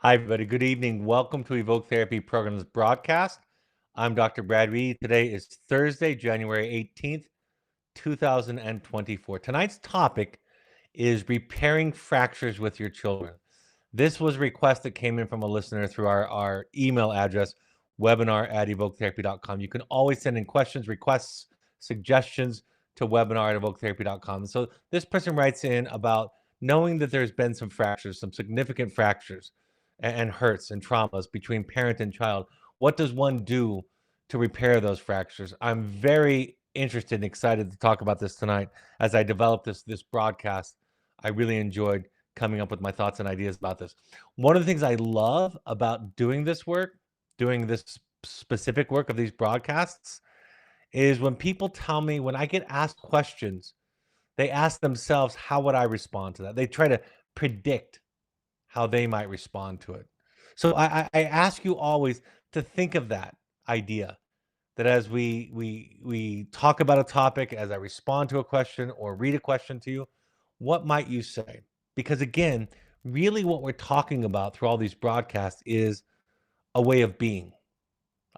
Hi, everybody. Good evening. Welcome to Evoke Therapy Program's broadcast. I'm Dr. Brad Reedy. Today is Thursday, January 18th, 2024. Tonight's topic is repairing fractures with your children. This was a request that came in from a listener through our email address, webinar@evoketherapy.com. You can always send in questions, requests, suggestions to webinar@evoketherapy.com. So this person writes in about knowing that there's been some fractures, some significant fractures and hurts and traumas between parent and child. What does one do to repair those fractures? I'm very interested and excited to talk about this tonight. As I developed this broadcast, I really enjoyed coming up with my thoughts and ideas about this. One of the things I love about doing this work, doing this specific work of these broadcasts, is when people tell me, when I get asked questions, they ask themselves, how would I respond to that? They try to predict how they might respond to it. So I ask you always to think of that idea, that as we talk about a topic, as I respond to a question or read a question to you, what might you say? Because again, really what we're talking about through all these broadcasts is a way of being.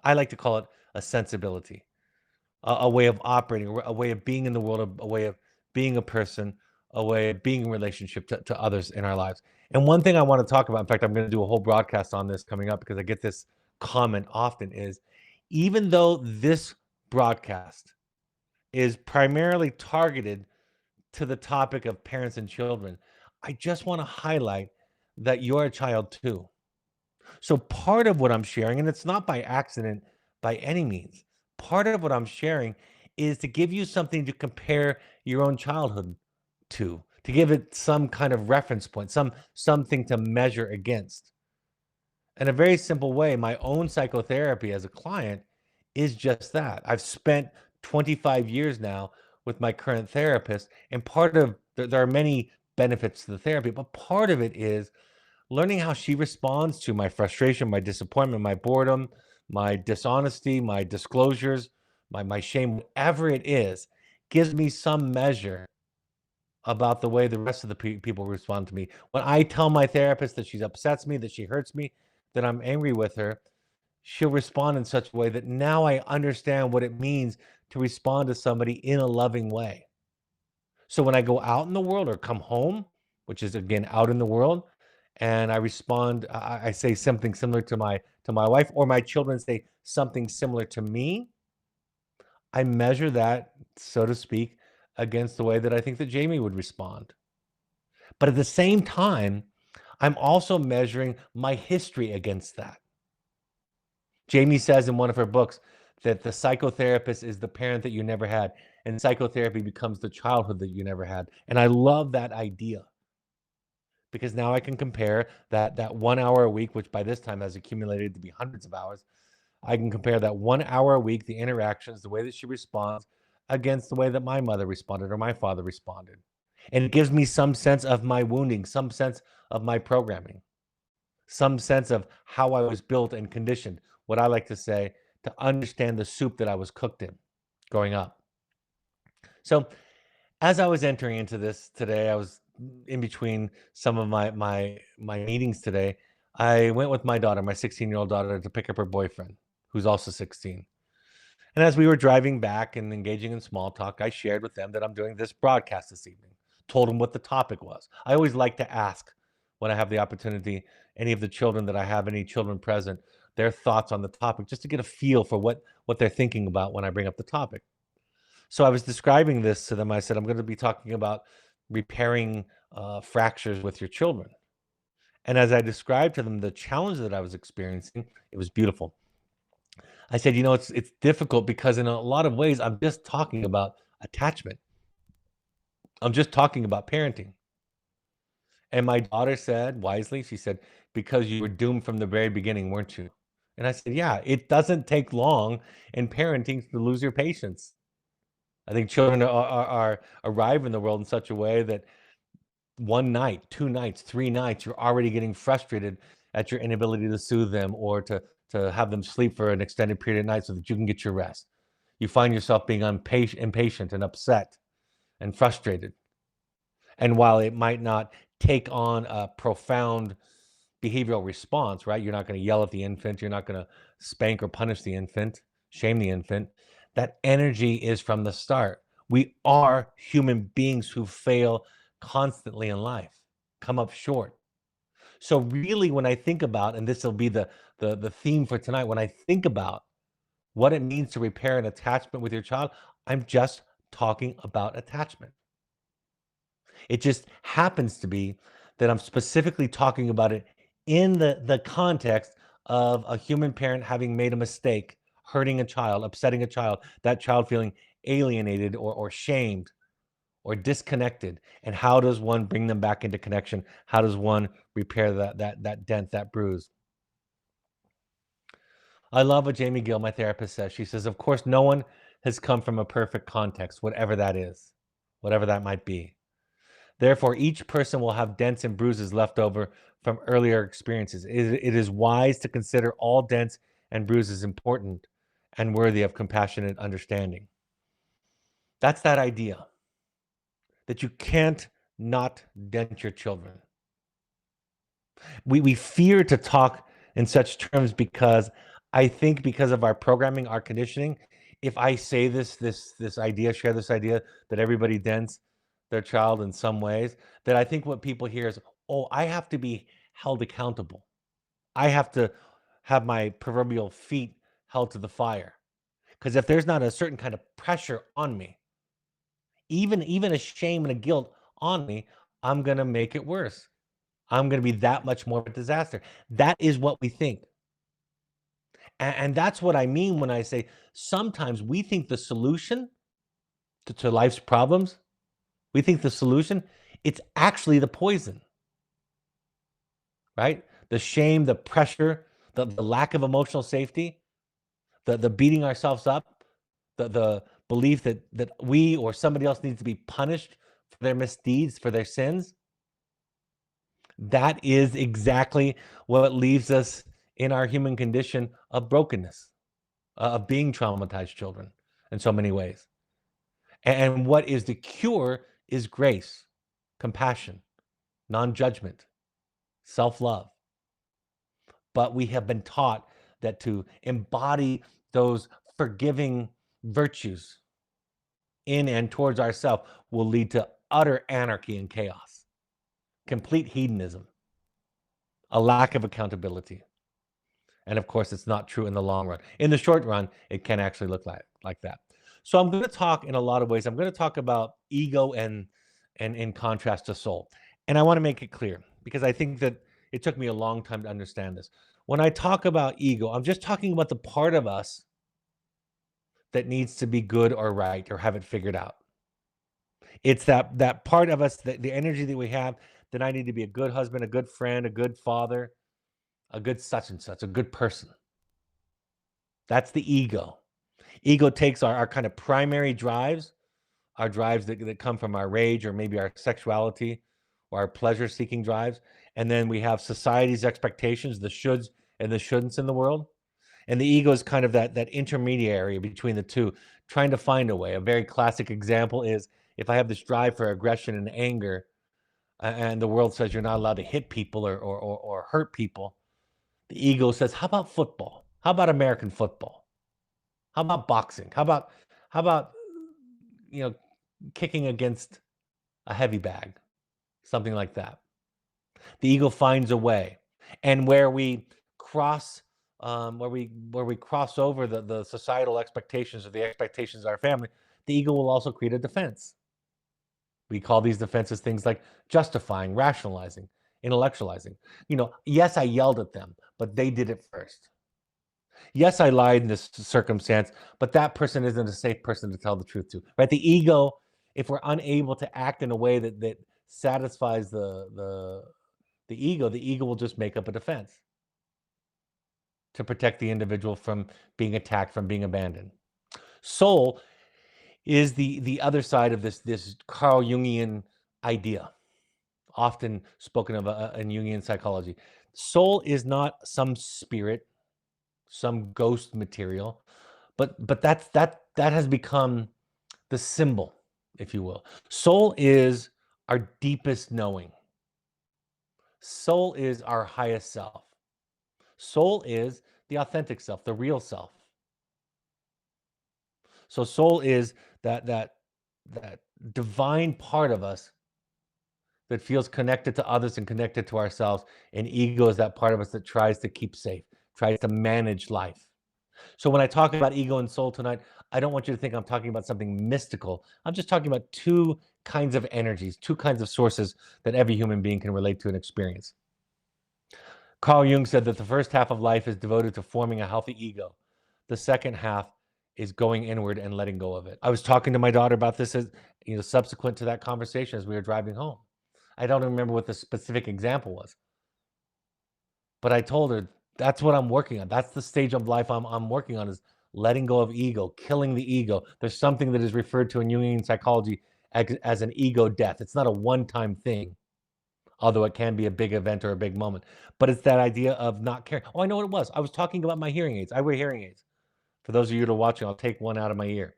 I like to call it a sensibility, a way of operating, a way of being in the world, a way of being a person, a way of being in relationship to others in our lives. And one thing I want to talk about, in fact, I'm going to do a whole broadcast on this coming up because I get this comment often, is even though this broadcast is primarily targeted to the topic of parents and children, I just want to highlight that you're a child too. So part of what I'm sharing, and it's not by accident by any means, part of what I'm sharing is to give you something to compare your own childhood to give it some kind of reference point, something to measure against. In a very simple way, my own psychotherapy as a client is just that. I've spent 25 years now with my current therapist, and part of there are many benefits to the therapy, but part of it is learning how she responds to my frustration, my disappointment, my boredom, my dishonesty, my disclosures, my shame, whatever it is, gives me some measure about the way the rest of the people respond to me. When I tell my therapist that she upsets me, that she hurts me, that I'm angry with her, she'll respond in such a way that now I understand what it means to respond to somebody in a loving way. So when I go out in the world or come home, which is again out in the world, and I respond, I say something similar to my wife, or my children say something similar to me, I measure that, so to speak, against the way that I think that Jamie would respond. But at the same time, I'm also measuring my history against that. Jamie says in one of her books that the psychotherapist is the parent that you never had, and psychotherapy becomes the childhood that you never had. And I love that idea because now I can compare that 1 hour a week, which by this time has accumulated to be hundreds of hours. I can compare that 1 hour a week, the interactions, the way that she responds against the way that my mother responded or my father responded. And it gives me some sense of my wounding, some sense of my programming, some sense of how I was built and conditioned, what I like to say, to understand the soup that I was cooked in growing up. So as I was entering into this today, I was in between some of my meetings today. I went with my daughter, my 16-year-old daughter, to pick up her boyfriend, who's also 16. And as we were driving back and engaging in small talk, I shared with them that I'm doing this broadcast this evening, told them what the topic was. I always like to ask when I have the opportunity, any of the children that I have, any children present, their thoughts on the topic, just to get a feel for what they're thinking about when I bring up the topic. So I was describing this to them. I said, I'm going to be talking about repairing fractures with your children. And as I described to them the challenge that I was experiencing, it was beautiful. I said, it's difficult because in a lot of ways, I'm just talking about attachment. I'm just talking about parenting. And my daughter said, wisely, she said, because you were doomed from the very beginning, weren't you? And I said, yeah, it doesn't take long in parenting to lose your patience. I think children are arrive in the world in such a way that one night, 2 nights, 3 nights, you're already getting frustrated at your inability to soothe them or to have them sleep for an extended period of night so that you can get your rest. You find yourself being impatient and upset and frustrated. And while it might not take on a profound behavioral response, right? You're not going to yell at the infant. You're not going to spank or punish the infant, shame the infant. That energy is from the start. We are human beings who fail constantly in life, come up short. So really, when I think about, and this will be the theme for tonight, when I think about what it means to repair an attachment with your child, I'm just talking about attachment. It just happens to be that I'm specifically talking about it in the context of a human parent having made a mistake, hurting a child, upsetting a child, that child feeling alienated or shamed or disconnected. And how does one bring them back into connection? How does one repair that dent, that bruise? I love what Jamie Gill, my therapist, says. She says, of course, no one has come from a perfect context, whatever that is, whatever that might be. Therefore, each person will have dents and bruises left over from earlier experiences. It is wise to consider all dents and bruises important and worthy of compassionate understanding. That's that idea that you can't not dent your children. We fear to talk in such terms because I think because of our programming, our conditioning, if I say this idea, share this idea that everybody dents their child in some ways, that I think what people hear is, oh, I have to be held accountable. I have to have my proverbial feet held to the fire. Because if there's not a certain kind of pressure on me, even a shame and a guilt on me, I'm gonna make it worse. I'm going to be that much more of a disaster. That is what we think. And that's what I mean when I say sometimes we think the solution to life's problems, we think the solution, it's actually the poison, right? The shame, the pressure, the lack of emotional safety, the beating ourselves up, the belief that we or somebody else needs to be punished for their misdeeds, for their sins. That is exactly what leaves us in our human condition of brokenness, of being traumatized children in so many ways. And what is the cure is grace, compassion, non-judgment, self-love. But we have been taught that to embody those forgiving virtues in and towards ourselves will lead to utter anarchy and chaos, complete hedonism, a lack of accountability. And of course, it's not true in the long run. In the short run, it can actually look like that. So I'm going to talk in a lot of ways. I'm going to talk about ego and in contrast to soul. And I want to make it clear because I think that it took me a long time to understand this. When I talk about ego, I'm just talking about the part of us that needs to be good or right or have it figured out. It's that part of us, the energy that we have, that I need to be a good husband, a good friend, a good father, a good such and such, a good person. That's the ego. Ego takes our kind of primary drives, our drives that come from our rage or maybe our sexuality or our pleasure-seeking drives. And then we have society's expectations, the shoulds and the shouldn'ts in the world. And the ego is kind of that intermediary between the two, trying to find a way. A very classic example is if I have this drive for aggression and anger, and the world says you're not allowed to hit people or hurt people, the ego says, how about football? How about American football? How about boxing? How about you know kicking against a heavy bag, something like that? The ego finds a way, and where we cross, where we cross over the societal expectations or the expectations of our family, the ego will also create a defense. We call these defenses things like justifying, rationalizing, intellectualizing. Yes, I yelled at them, but they did it first. Yes, I lied in this circumstance, but that person isn't a safe person to tell the truth to, right? The ego, if we're unable to act in a way that satisfies the ego will just make up a defense to protect the individual from being attacked, from being abandoned. Soul is the other side of this Carl Jungian idea, often spoken of in Jungian psychology. Soul is not some spirit, some ghost material, but that has become the symbol, if you will. Soul is our deepest knowing. Soul is our highest self. Soul is the authentic self, the real self. So soul is that divine part of us that feels connected to others and connected to ourselves. And ego is that part of us that tries to keep safe, tries to manage life. So when I talk about ego and soul tonight, I don't want you to think I'm talking about something mystical. I'm just talking about two kinds of energies, two kinds of sources that every human being can relate to and experience. Carl Jung said that the first half of life is devoted to forming a healthy ego. The second half is going inward and letting go of it. I was talking to my daughter about this as, subsequent to that conversation as we were driving home. I don't remember what the specific example was, but I told her that's what I'm working on. That's the stage of life I'm working on, is letting go of ego, killing the ego. There's something that is referred to in Jungian psychology as an ego death. It's not a one-time thing, although it can be a big event or a big moment. But it's that idea of not caring. Oh, I know what it was. I was talking about my hearing aids. I wear hearing aids. For those of you that are watching, I'll take one out of my ear.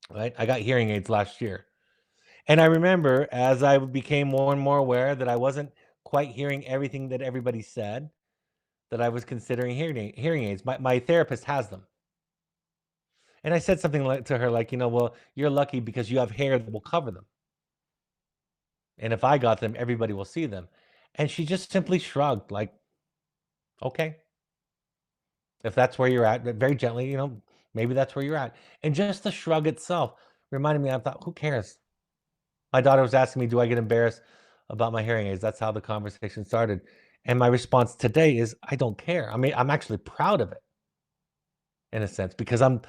Right? I got hearing aids last year. And I remember as I became more and more aware that I wasn't quite hearing everything that everybody said, that I was considering hearing aids. My therapist has them. And I said something to her like, well, you're lucky because you have hair that will cover them. And if I got them, everybody will see them. And she just simply shrugged like, okay, if that's where you're at, very gently, maybe that's where you're at. And just the shrug itself reminded me, I thought, who cares? My daughter was asking me, do I get embarrassed about my hearing aids? That's how the conversation started. And my response today is, I don't care. I mean, I'm actually proud of it in a sense, because I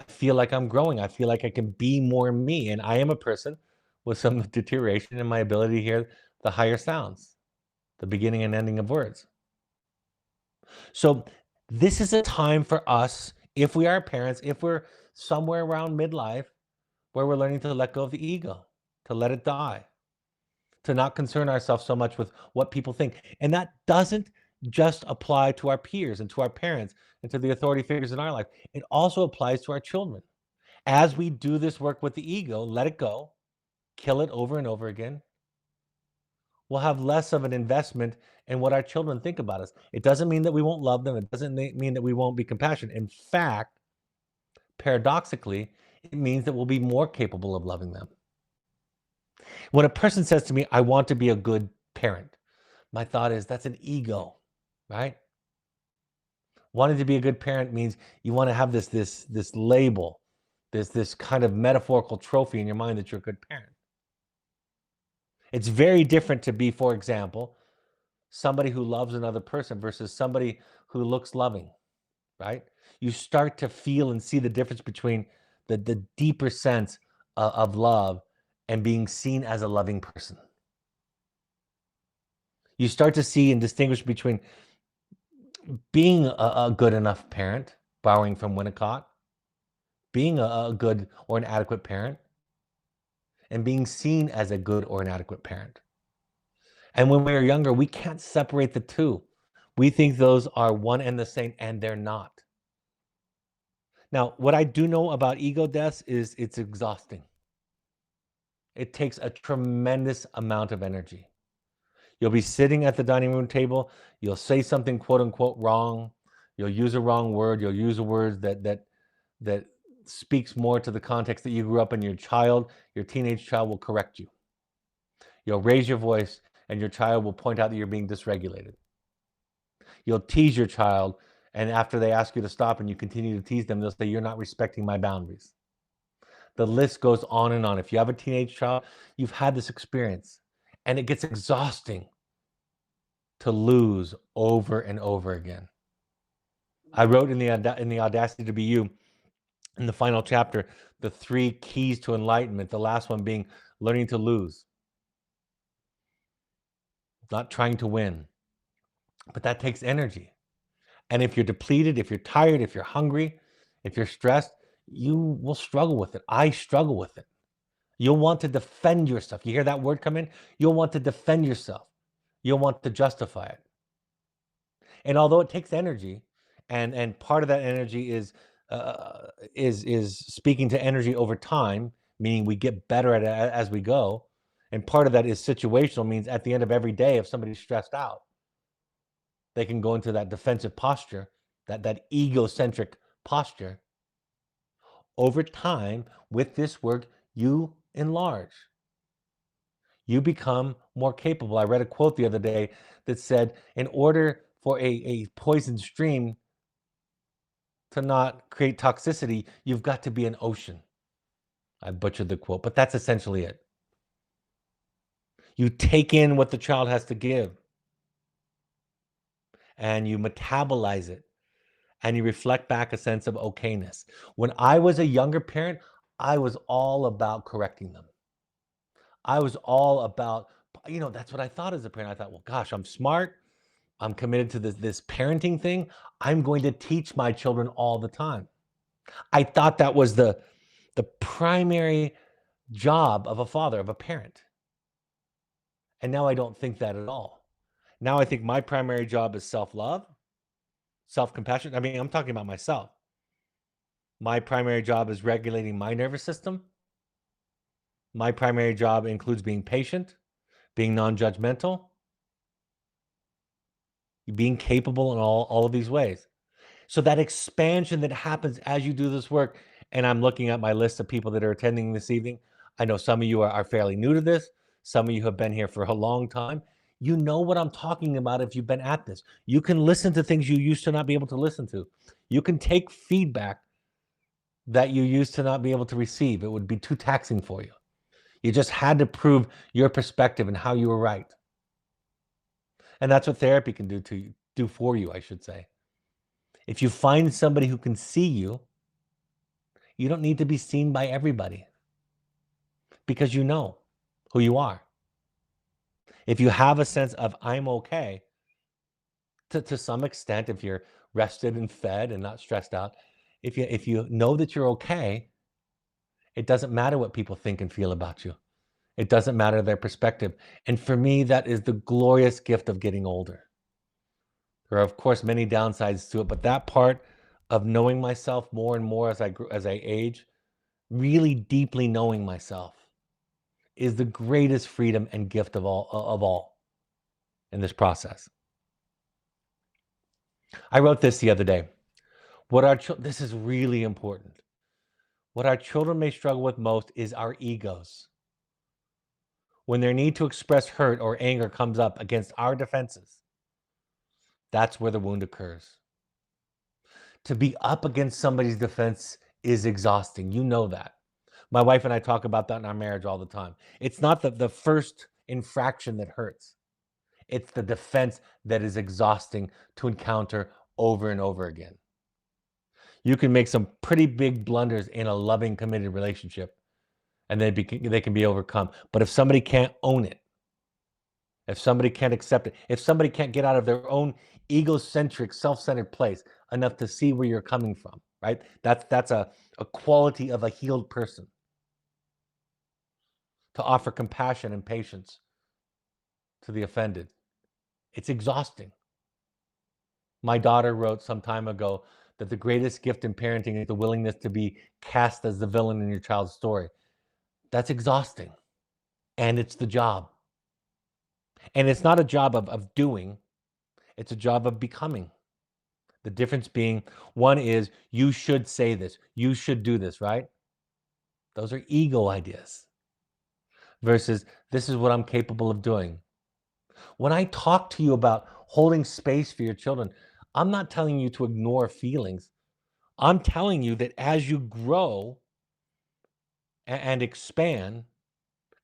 feel like I'm growing. I feel like I can be more me. And I am a person with some deterioration in my ability to hear the higher sounds, the beginning and ending of words. So this is a time for us, if we are parents, if we're somewhere around midlife, where we're learning to let go of the ego, to let it die, to not concern ourselves so much with what people think. And that doesn't just apply to our peers and to our parents and to the authority figures in our life. It also applies to our children. As we do this work with the ego, let it go, kill it over and over again, we'll have less of an investment in what our children think about us. It doesn't mean that we won't love them. It doesn't mean that we won't be compassionate. In fact, paradoxically, it means that we'll be more capable of loving them. When a person says to me, I want to be a good parent, my thought is that's an ego, right? Wanting to be a good parent means you want to have this label, this kind of metaphorical trophy in your mind that you're a good parent. It's very different to be, for example, somebody who loves another person versus somebody who looks loving, right? You start to feel and see the difference between the deeper sense of love and being seen as a loving person. You start to see and distinguish between being a good enough parent, borrowing from Winnicott, being a good or an adequate parent, and being seen as a good or an adequate parent. And when we are younger, we can't separate the two. We think those are one and the same, and they're not. Now, what I do know about ego deaths is it's exhausting. It takes a tremendous amount of energy. You'll be sitting at the dining room table, you'll say something quote unquote wrong, you'll use a wrong word, you'll use a word that speaks more to the context that you grew up in. Your teenage child will correct you. You'll raise your voice and your child will point out that you're being dysregulated. You'll tease your child, and after they ask you to stop and you continue to tease them, they'll say, you're not respecting my boundaries. The list goes on and on. If you have a teenage child, you've had this experience, and it gets exhausting to lose over and over again. I wrote in the Audacity to Be You, in the final chapter, the 3 keys to enlightenment, the last one being learning to lose, not trying to win. But that takes energy. And if you're depleted, if you're tired, if you're hungry, if you're stressed, you will struggle with it. I struggle with it. You'll want to defend yourself. You hear that word come in? You'll want to defend yourself. You'll want to justify it. And although it takes energy, and part of that energy is speaking to energy over time, meaning we get better at it as we go. And part of that is situational, means at the end of every day, if somebody's stressed out, they can go into that defensive posture, that egocentric posture. Over time, with this work, you enlarge. You become more capable. I read a quote the other day that said, in order for a poisoned stream to not create toxicity, you've got to be an ocean. I butchered the quote, but that's essentially it. You take in what the child has to give and you metabolize it and you reflect back a sense of okayness. When I was a younger parent, I was all about correcting them. I was all about, that's what I thought as a parent. I thought, well, gosh, I'm smart. I'm committed to this parenting thing. I'm going to teach my children all the time. I thought that was the primary job of a father, of a parent. And now I don't think that at all. Now I think my primary job is self-love, self-compassion. I mean, I'm talking about myself. My primary job is regulating my nervous system. My primary job includes being patient, being non-judgmental, being capable in all of these ways. So that expansion that happens as you do this work, and I'm looking at my list of people that are attending this evening. I know some of you are fairly new to this. Some of you have been here for a long time. You know what I'm talking about if you've been at this. You can listen to things you used to not be able to listen to. You can take feedback that you used to not be able to receive. It would be too taxing for you. You just had to prove your perspective and how you were right. And that's what therapy can do for you, I should say. If you find somebody who can see you, you don't need to be seen by everybody because you know who you are. If you have a sense of I'm okay, to some extent, if you're rested and fed and not stressed out, if you know that you're okay, it doesn't matter what people think and feel about you. It doesn't matter their perspective. And for me, that is the glorious gift of getting older. There are, of course, many downsides to it, but that part of knowing myself more and more as I age, really deeply knowing myself, is the greatest freedom and gift of all in this process. I wrote this the other day. This is really important. What our children may struggle with most is our egos. When their need to express hurt or anger comes up against our defenses, that's where the wound occurs. To be up against somebody's defense is exhausting. You know that. My wife and I talk about that in our marriage all the time. It's not the first infraction that hurts. It's the defense that is exhausting to encounter over and over again. You can make some pretty big blunders in a loving, committed relationship, and they can be overcome. But if somebody can't own it, if somebody can't accept it, if somebody can't get out of their own egocentric, self-centered place enough to see where you're coming from, right? That's a quality of a healed person. To offer compassion and patience to the offended. It's exhausting. My daughter wrote some time ago that the greatest gift in parenting is the willingness to be cast as the villain in your child's story. That's exhausting. And it's the job. And it's not a job of doing, it's a job of becoming. The difference being, one is you should say this, you should do this, right? Those are ego ideas. Versus this is what I'm capable of doing. When I talk to you about holding space for your children, I'm not telling you to ignore feelings. I'm telling you that as you grow and expand,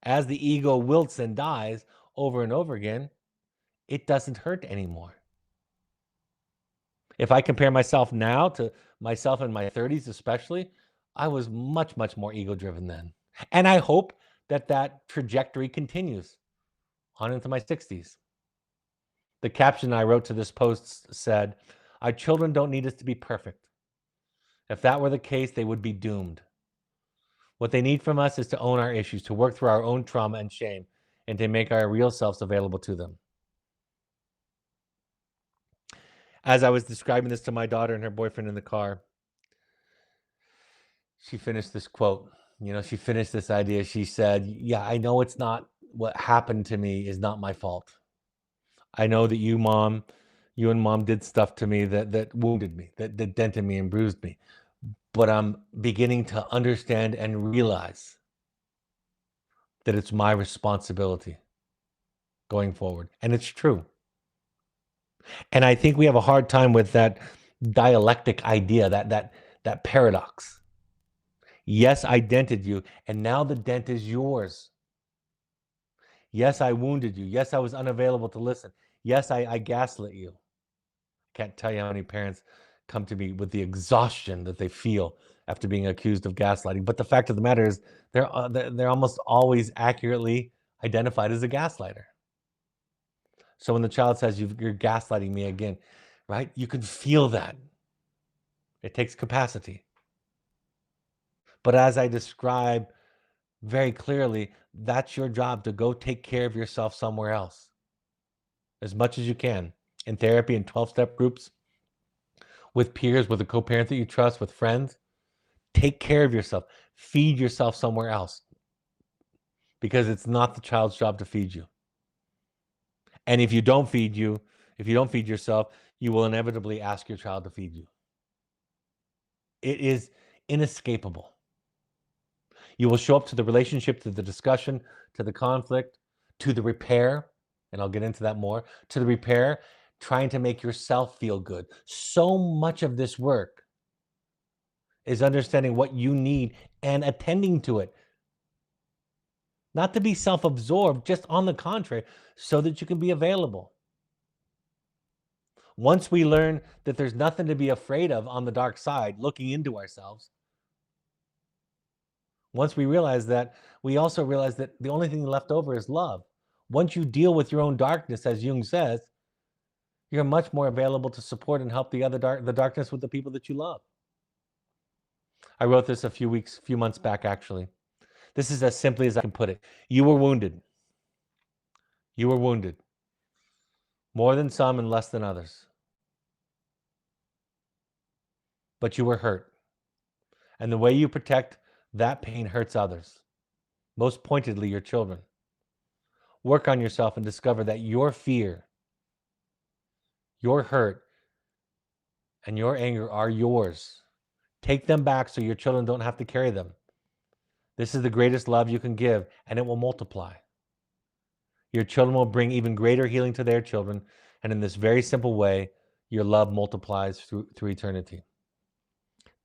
as the ego wilts and dies over and over again, it doesn't hurt anymore. If I compare myself now to myself in my 30s, especially, I was much, much more ego-driven then. And I hope that trajectory continues on into my 60s. The caption I wrote to this post said, "Our children don't need us to be perfect. If that were the case, they would be doomed. What they need from us is to own our issues, to work through our own trauma and shame, and to make our real selves available to them." As I was describing this to my daughter and her boyfriend in the car, she finished this quote. She finished this idea. She said, "Yeah, I know it's not what happened to me is not my fault. I know that you and mom did stuff to me that wounded me, that dented me and bruised me. But I'm beginning to understand and realize that it's my responsibility going forward. And it's true. And I think we have a hard time with that dialectic idea, that paradox. Yes, I dented you, and now the dent is yours. Yes, I wounded you. Yes, I was unavailable to listen. Yes, I gaslit you. Can't tell you how many parents come to me with the exhaustion that they feel after being accused of gaslighting. But the fact of the matter is, they're almost always accurately identified as a gaslighter. So when the child says you're gaslighting me again, right? You can feel that. It takes capacity. But as I describe very clearly, that's your job, to go take care of yourself somewhere else as much as you can, in therapy, in 12-step groups, with peers, with a co-parent that you trust, with friends. Take care of yourself. Feed yourself somewhere else, because it's not the child's job to feed you. And if you don't feed yourself, you will inevitably ask your child to feed you. It is inescapable. You will show up to the relationship, to the discussion, to the conflict, to the repair, and I'll get into that more, to the repair, trying to make yourself feel good. So much of this work is understanding what you need and attending to it. Not to be self-absorbed, just on the contrary, so that you can be available. Once we learn that there's nothing to be afraid of on the dark side, looking into ourselves, once we realize that, we also realize that the only thing left over is love. Once you deal with your own darkness, as Jung says, you're much more available to support and help the darkness with the people that you love. I wrote this a few months back, actually. This is as simply as I can put it. You were wounded. You were wounded. More than some and less than others. But you were hurt. And the way you protect that pain hurts others. Most pointedly, your children. Work on yourself and discover that your fear, your hurt, and your anger are yours. Take them back so your children don't have to carry them. This is the greatest love you can give, and it will multiply. Your children will bring even greater healing to their children, and in this very simple way, your love multiplies through eternity.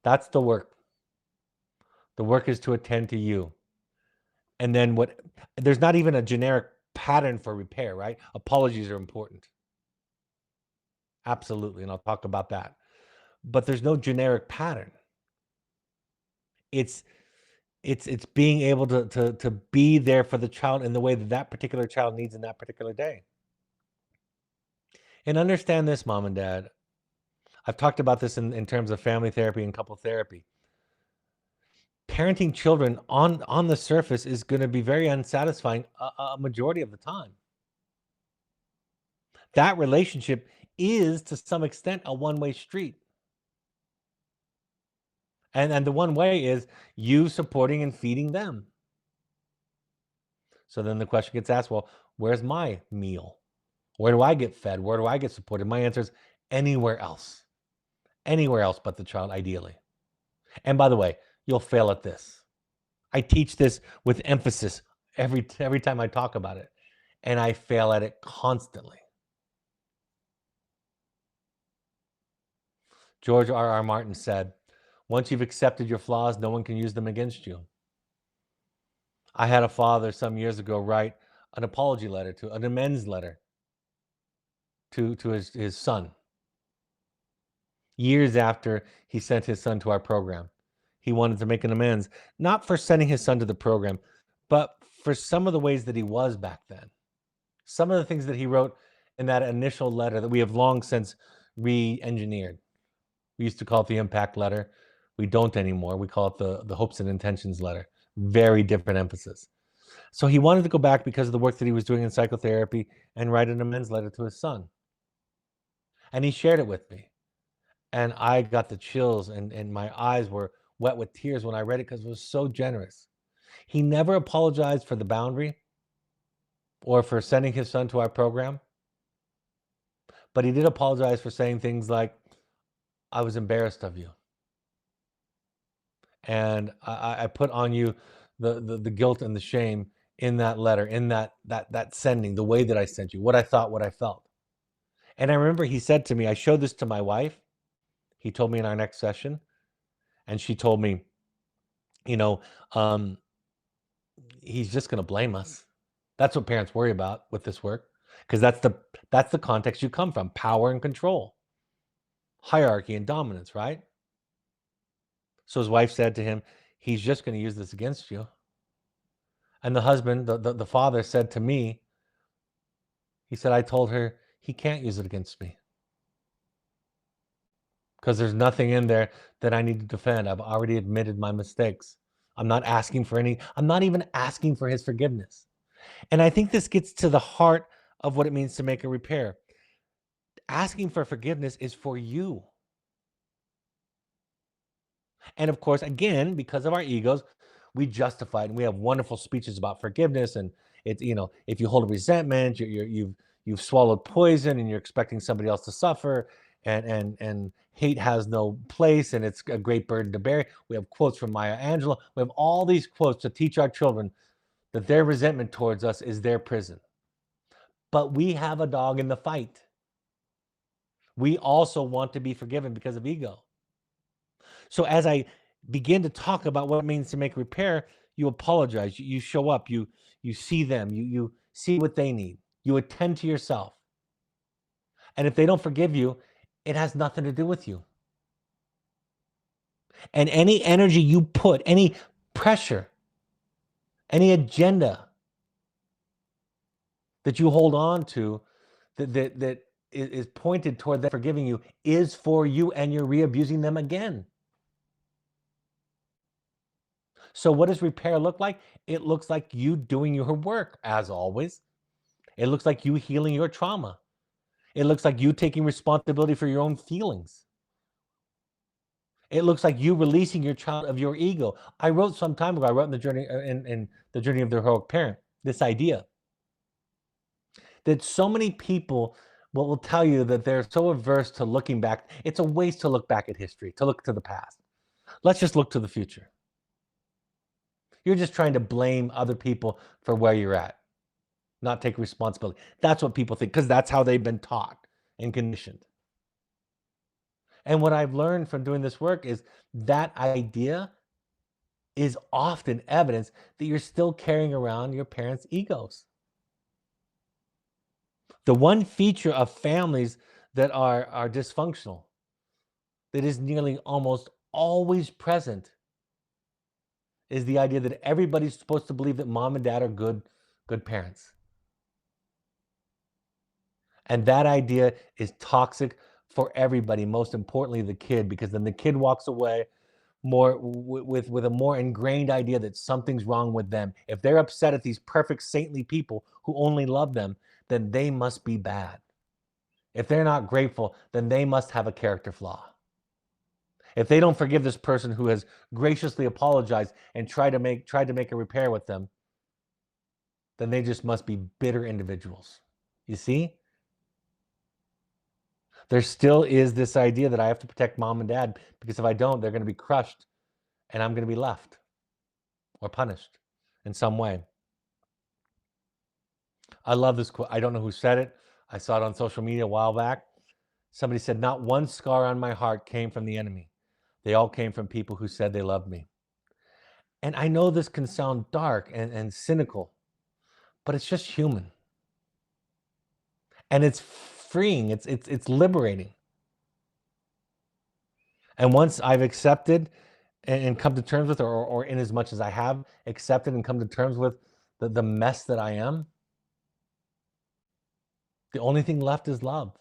That's the work. The work is to attend to you. And then there's not even a generic pattern for repair, right? Apologies are important. Absolutely, and I'll talk about that. But there's no generic pattern. It's being able to be there for the child in the way that particular child needs in that particular day. And understand this, mom and dad. I've talked about this in terms of family therapy and couple therapy. Parenting children on the surface is going to be very unsatisfying a majority of the time. That relationship is, to some extent, a one-way street. And the one way is you supporting and feeding them. So then the question gets asked, well, where's my meal? Where do I get fed? Where do I get supported? My answer is anywhere else. Anywhere else but the child, ideally. And by the way, you'll fail at this. I teach this with emphasis every time I talk about it, and I fail at it constantly. George R.R. Martin said, once you've accepted your flaws, no one can use them against you. I had a father some years ago write an apology letter, an amends letter to his son. Years after he sent his son to our program. He wanted to make an amends, not for sending his son to the program, but for some of the ways that he was back then. Some of the things that he wrote in that initial letter that we have long since re-engineered. We used to call it the impact letter. We don't anymore. We call it the hopes and intentions letter. Very different emphasis. So he wanted to go back because of the work that he was doing in psychotherapy and write an amends letter to his son. And he shared it with me. And I got the chills, and my eyes were wet with tears when I read it, because it was so generous. He never apologized for the boundary. or for sending his son to our program. But he did apologize for saying things like, I was embarrassed of you. And I put on you the guilt and the shame in that letter, in that sending, the way that I sent you, what I thought, what I felt. And I remember he said to me, I showed this to my wife. He told me in our next session, and she told me, you know, um, he's just going to blame us. That's what parents worry about with this work, because that's the context you come from: power and control, hierarchy and dominance, right? So his wife said to him, he's just going to use this against you. And the husband, the father, said to me, he said, I told her he can't use it against me because there's nothing in there that I need to defend. I've already admitted my mistakes. I'm not even asking for his forgiveness. And I think this gets to the heart of what it means to make a repair. Asking for forgiveness is for you. And of course, again, because of our egos, we justify it, and we have wonderful speeches about forgiveness. And it's, if you hold a resentment, you've swallowed poison, and you're expecting somebody else to suffer, and hate has no place, and it's a great burden to bear. We have quotes from Maya Angelou. We have all these quotes to teach our children that their resentment towards us is their prison. But we have a dog in the fight. We also want to be forgiven because of ego. So as I begin to talk about what it means to make repair, you apologize, you show up, you see them, you see what they need, you attend to yourself. And if they don't forgive you, it has nothing to do with you. And any energy you put, any pressure, any agenda that you hold on to that is pointed toward them forgiving you is for you, and you're re-abusing them again. So what does repair look like? It looks like you doing your work, as always. It looks like you healing your trauma. It looks like you taking responsibility for your own feelings. It looks like you releasing your child of your ego. I wrote some time ago, I wrote in the journey, in the journey of the heroic parent, this idea that so many people will tell you that they're so averse to looking back. It's a waste to look back at history, to look to the past. Let's just look to the future. You're just trying to blame other people for where you're at, not take responsibility. That's what people think, because that's how they've been taught and conditioned. And what I've learned from doing this work is that idea is often evidence that you're still carrying around your parents' egos. The one feature of families that are dysfunctional, that is nearly almost always present, is the idea that everybody's supposed to believe that mom and dad are good parents. And that idea is toxic for everybody, most importantly the kid, because then the kid walks away more with a more ingrained idea that something's wrong with them. If they're upset at these perfect saintly people who only love them, then they must be bad. If they're not grateful, then they must have a character flaw. If they don't forgive this person who has graciously apologized and tried to make a repair with them, then they just must be bitter individuals. You see? There still is this idea that I have to protect mom and dad, because if I don't, they're going to be crushed and I'm going to be left or punished in some way. I love this quote. I don't know who said it. I saw it on social media a while back. Somebody said, not one scar on my heart came from the enemy. They all came from people who said they loved me. And I know this can sound dark and cynical, but it's just human. And it's freeing. It's liberating. And once I've accepted and come to terms with, or in as much as I have accepted and come to terms with the mess that I am, the only thing left is love.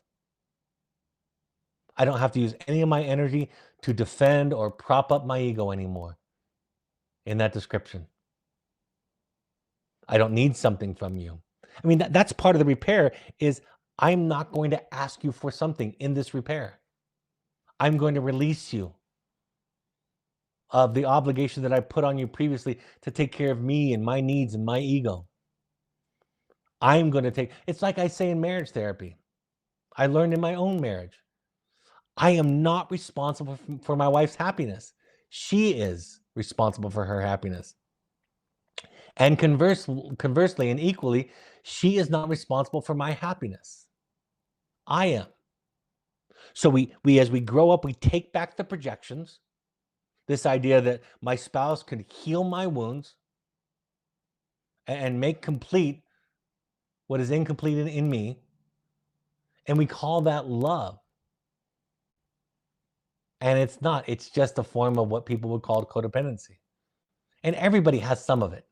I don't have to use any of my energy to defend or prop up my ego anymore in that description. I don't need something from you. I mean, that's part of the repair, is I'm not going to ask you for something in this repair. I'm going to release you of the obligation that I put on you previously to take care of me and my needs and my ego. I'm going to take, it's like I say in marriage therapy. I learned in my own marriage. I am not responsible for my wife's happiness. She is responsible for her happiness. And conversely and equally, she is not responsible for my happiness. I am. So we as we grow up, we take back the projections, this idea that my spouse can heal my wounds and make complete what is incomplete in me, and we call that love. And it's not. It's just a form of what people would call codependency. And everybody has some of it.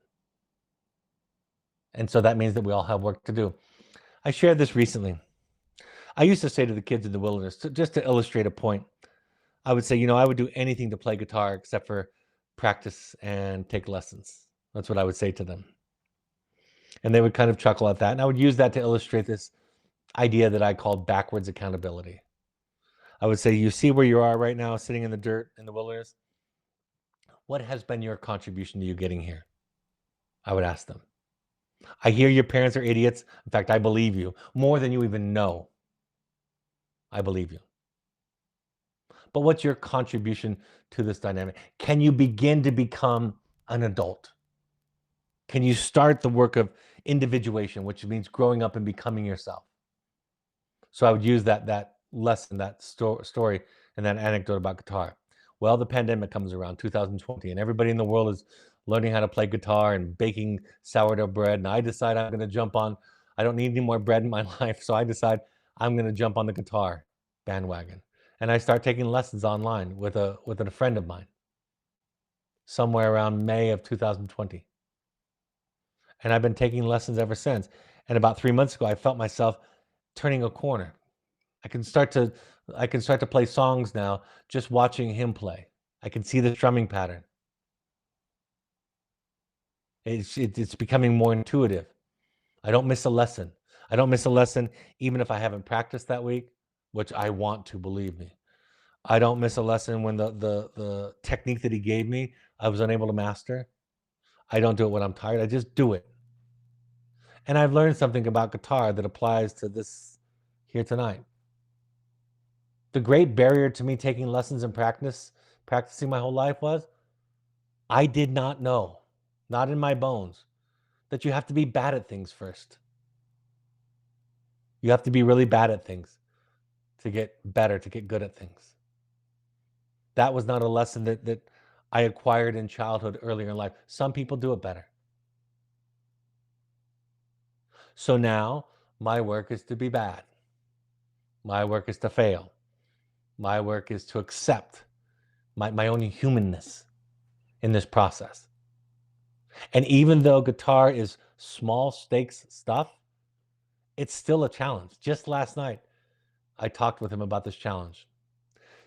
And so that means that we all have work to do. I shared this recently. I used to say to the kids in the wilderness, just to illustrate a point, I would say, I would do anything to play guitar except for practice and take lessons. That's what I would say to them. And they would kind of chuckle at that. And I would use that to illustrate this idea that I called backwards accountability. I would say, you see where you are right now, sitting in the dirt in the wilderness? What has been your contribution to you getting here? I would ask them. I hear your parents are idiots. In fact, I believe you more than you even know. I believe you. But what's your contribution to this dynamic? Can you begin to become an adult? Can you start the work of individuation, which means growing up and becoming yourself? So I would use that lesson, that story, and that anecdote about guitar. Well, the pandemic comes around, 2020, and everybody in the world is learning how to play guitar and baking sourdough bread. And I decide I'm going to jump on, I don't need any more bread in my life. So I decide I'm going to jump on the guitar bandwagon. And I start taking lessons online with a friend of mine somewhere around May of 2020. And I've been taking lessons ever since. And about 3 months ago, I felt myself turning a corner. I can start to play songs now just watching him play. I can see the strumming pattern. It's becoming more intuitive. I don't miss a lesson. I don't miss a lesson even if I haven't practiced that week, which I want to, believe me. I don't miss a lesson when the technique that he gave me, I was unable to master. I don't do it when I'm tired. I just do it. And I've learned something about guitar that applies to this here tonight. The great barrier to me taking lessons and practicing my whole life was I did not know, not in my bones, that you have to be bad at things first. You have to be really bad at things to get better, to get good at things. That was not a lesson that I acquired in childhood earlier in life. Some people do it better. So now my work is to be bad. My work is to fail. My work is to accept my own humanness in this process. And even though guitar is small stakes stuff, it's still a challenge. Just last night, I talked with him about this challenge.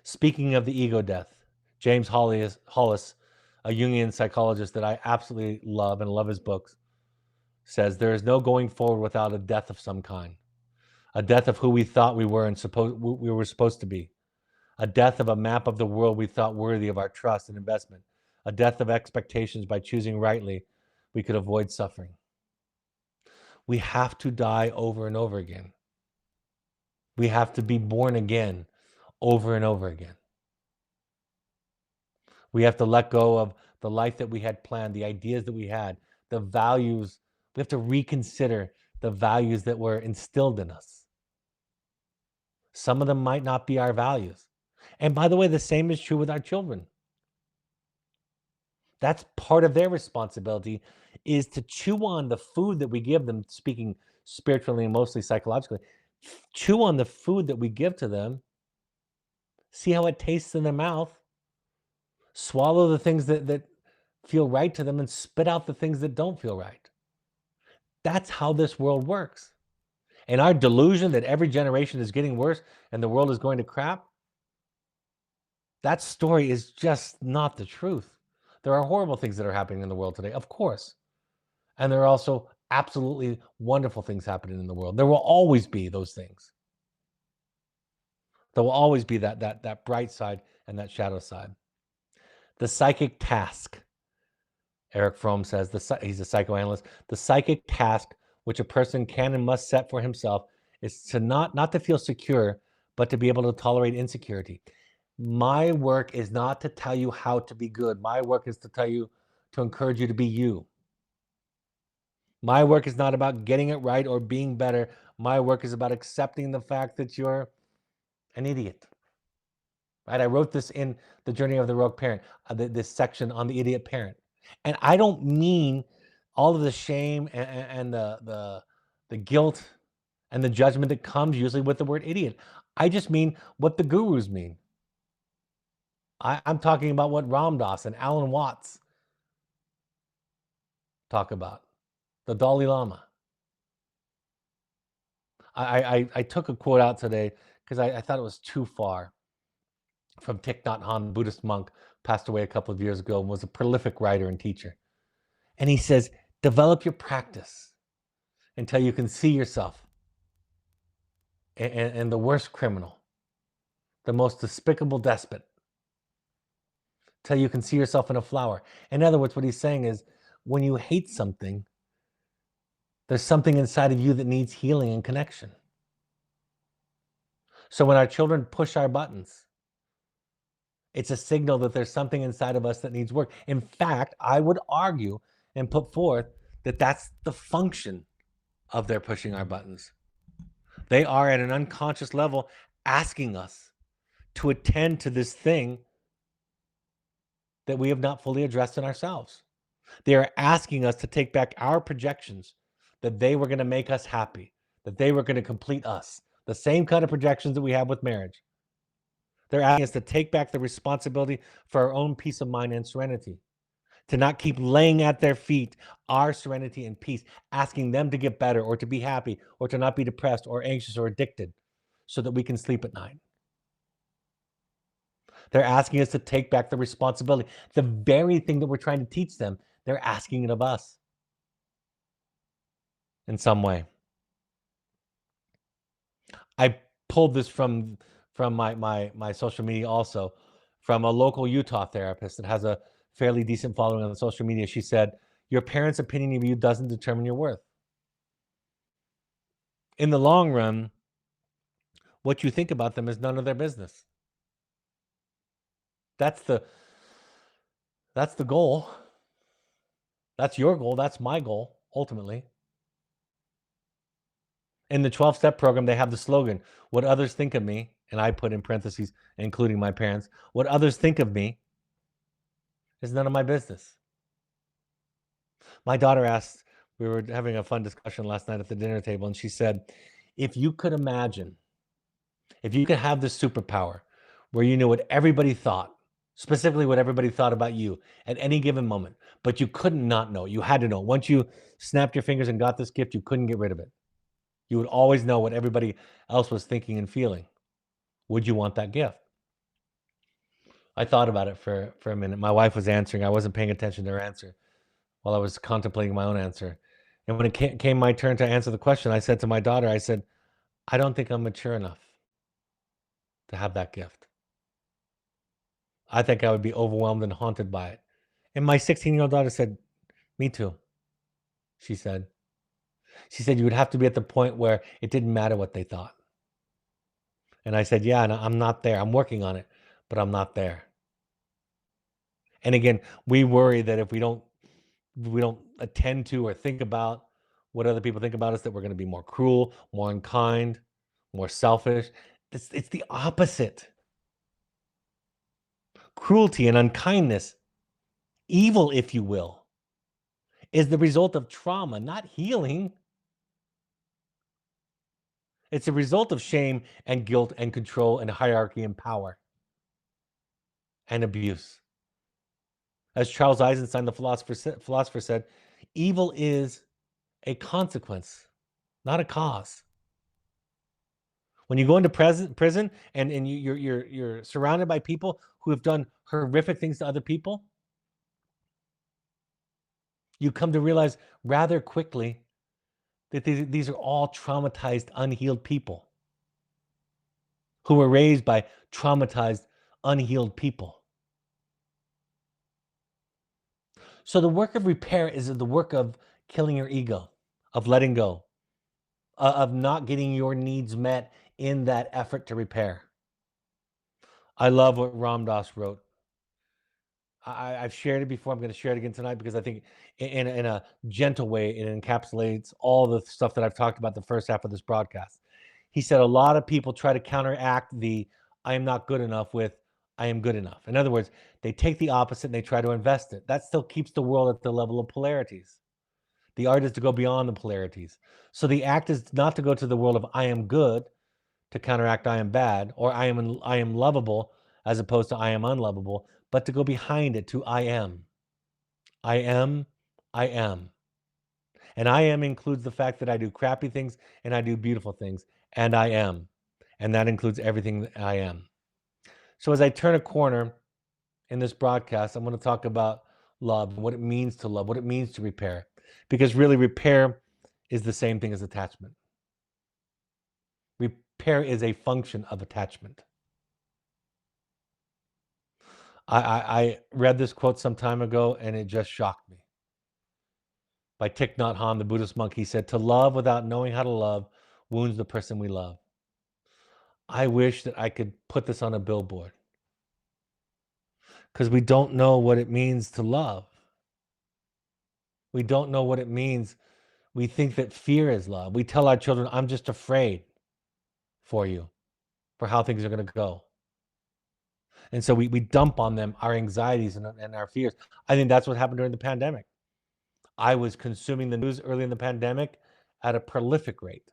Speaking of the ego death, James Hollis, a Jungian psychologist that I absolutely love and love his books, says there is no going forward without a death of some kind. A death of who we thought we were and we were supposed to be. A death of a map of the world we thought worthy of our trust and investment. A death of expectations. By choosing rightly, we could avoid suffering. We have to die over and over again. We have to be born again over and over again. We have to let go of the life that we had planned, the ideas that we had, the values. We have to reconsider the values that were instilled in us. Some of them might not be our values. And by the way, the same is true with our children. That's part of their responsibility, is to chew on the food that we give them, speaking spiritually and mostly psychologically. Chew on the food that we give to them. See how it tastes in their mouth. Swallow the things that feel right to them and spit out the things that don't feel right. That's how this world works. And our delusion that every generation is getting worse and the world is going to crap, that story is just not the truth. There are horrible things that are happening in the world today, of course. And there are also absolutely wonderful things happening in the world. There will always be those things. There will always be that bright side and that shadow side. The psychic task, Eric Fromm says, he's a psychoanalyst, the psychic task which a person can and must set for himself, is to not to feel secure, but to be able to tolerate insecurity. My work is not to tell you how to be good. My work is to tell you, to encourage you to be you. My work is not about getting it right or being better. My work is about accepting the fact that you're an idiot. Right? I wrote this in The Journey of the Rogue Parent, this section on the idiot parent. And I don't mean all of the shame and the guilt and the judgment that comes usually with the word idiot. I just mean what the gurus mean. I'm talking about what Ram Dass and Alan Watts talk about, the Dalai Lama. I took a quote out today because I thought it was too far, from Thich Nhat Hanh, Buddhist monk, passed away a couple of years ago and was a prolific writer and teacher. And he says, develop your practice until you can see yourself and the worst criminal, the most despicable despot, till you can see yourself in a flower. In other words, what he's saying is, when you hate something, there's something inside of you that needs healing and connection. So when our children push our buttons, it's a signal that there's something inside of us that needs work. In fact, I would argue and put forth that that's the function of their pushing our buttons. They are at an unconscious level asking us to attend to this thing that we have not fully addressed in ourselves. They are asking us to take back our projections that they were going to make us happy, that they were going to complete us, the same kind of projections that we have with marriage. They're asking us to take back the responsibility for our own peace of mind and serenity, to not keep laying at their feet our serenity and peace, asking them to get better or to be happy or to not be depressed or anxious or addicted so that we can sleep at night. They're asking us to take back the responsibility. The very thing that we're trying to teach them, they're asking it of us in some way. I pulled this from my social media also, from a local Utah therapist that has a fairly decent following on social media. She said, your parents' opinion of you doesn't determine your worth. In the long run, what you think about them is none of their business. That's the goal. That's your goal. That's my goal, ultimately. In the 12-step program, they have the slogan, what others think of me, and I put in parentheses, including my parents, what others think of me is none of my business. My daughter asked, we were having a fun discussion last night at the dinner table, and she said, if you could imagine, if you could have this superpower where you knew what everybody thought, specifically what everybody thought about you at any given moment, but you couldn't not know, you had to know. Once you snapped your fingers and got this gift, you couldn't get rid of it. You would always know what everybody else was thinking and feeling. Would you want that gift? I thought about it for a minute. My wife was answering. I wasn't paying attention to her answer while I was contemplating my own answer. And when it came my turn to answer the question, I said to my daughter, I said, I don't think I'm mature enough to have that gift. I think I would be overwhelmed and haunted by it. And my 16-year-old daughter said, me too, she said. She said, you would have to be at the point where it didn't matter what they thought. And I said, yeah, and I'm not there. I'm working on it, but I'm not there. And again, we worry that if we don't attend to or think about what other people think about us, that we're going to be more cruel, more unkind, more selfish. It's the opposite. Cruelty and unkindness, evil, if you will, is the result of trauma, not healing. It's a result of shame and guilt and control and hierarchy and power and abuse. As Charles Eisenstein, the philosopher said, evil is a consequence, not a cause. When you go into prison and you're surrounded by people who have done horrific things to other people, you come to realize rather quickly that these are all traumatized, unhealed people who were raised by traumatized, unhealed people. So the work of repair is the work of killing your ego, of letting go, of not getting your needs met in that effort to repair. I love what Ram Dass wrote. I've shared it before. I'm going to share it again tonight because I think in a gentle way, it encapsulates all the stuff that I've talked about the first half of this broadcast. He said a lot of people try to counteract the I am not good enough with I am good enough. In other words, they take the opposite and they try to invest it. That still keeps the world at the level of polarities. The art is to go beyond the polarities. So the act is not to go to the world of I am good to counteract I am bad, or I am lovable as opposed to I am unlovable, but to go behind it to I am. I am, I am. And I am includes the fact that I do crappy things and I do beautiful things, and I am. And that includes everything that I am. So as I turn a corner in this broadcast, I'm going to talk about love, what it means to love, what it means to repair. Because really, repair is the same thing as attachment. Repair is a function of attachment. I read this quote some time ago and it just shocked me. By Thich Nhat Hanh, the Buddhist monk, he said, "To love without knowing how to love wounds the person we love." I wish that I could put this on a billboard because we don't know what it means to love. We don't know what it means. We think that fear is love. We tell our children, "I'm just afraid for you, for how things are going to go." And so we dump on them our anxieties and our fears. I think that's what happened during the pandemic. I was consuming the news early in the pandemic at a prolific rate.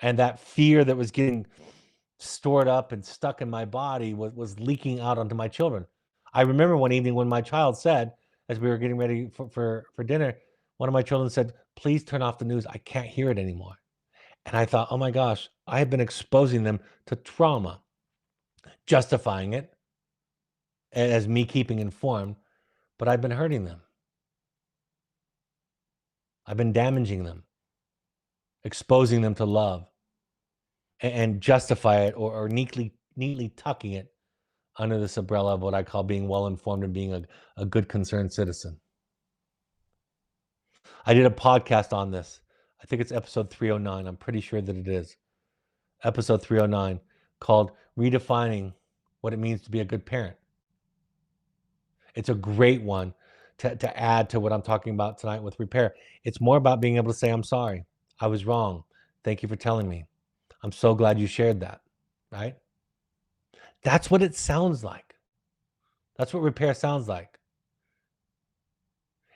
And that fear that was getting stored up and stuck in my body was leaking out onto my children. I remember one evening when my child said, as we were getting ready for dinner, one of my children said, "Please turn off the news. I can't hear it anymore." And I thought, oh my gosh, I have been exposing them to trauma, justifying it as me keeping informed, but I've been hurting them. I've been damaging them, exposing them to love, and justify it or neatly tucking it under this umbrella of what I call being well informed and being a good concerned citizen. I did a podcast on this. I think it's episode 309. I'm pretty sure that it is. Episode 309, called Redefining What It Means to Be a Good Parent. It's a great one to add to what I'm talking about tonight with repair. It's more about being able to say, "I'm sorry. I was wrong. Thank you for telling me. I'm so glad you shared that." Right? That's what it sounds like. That's what repair sounds like.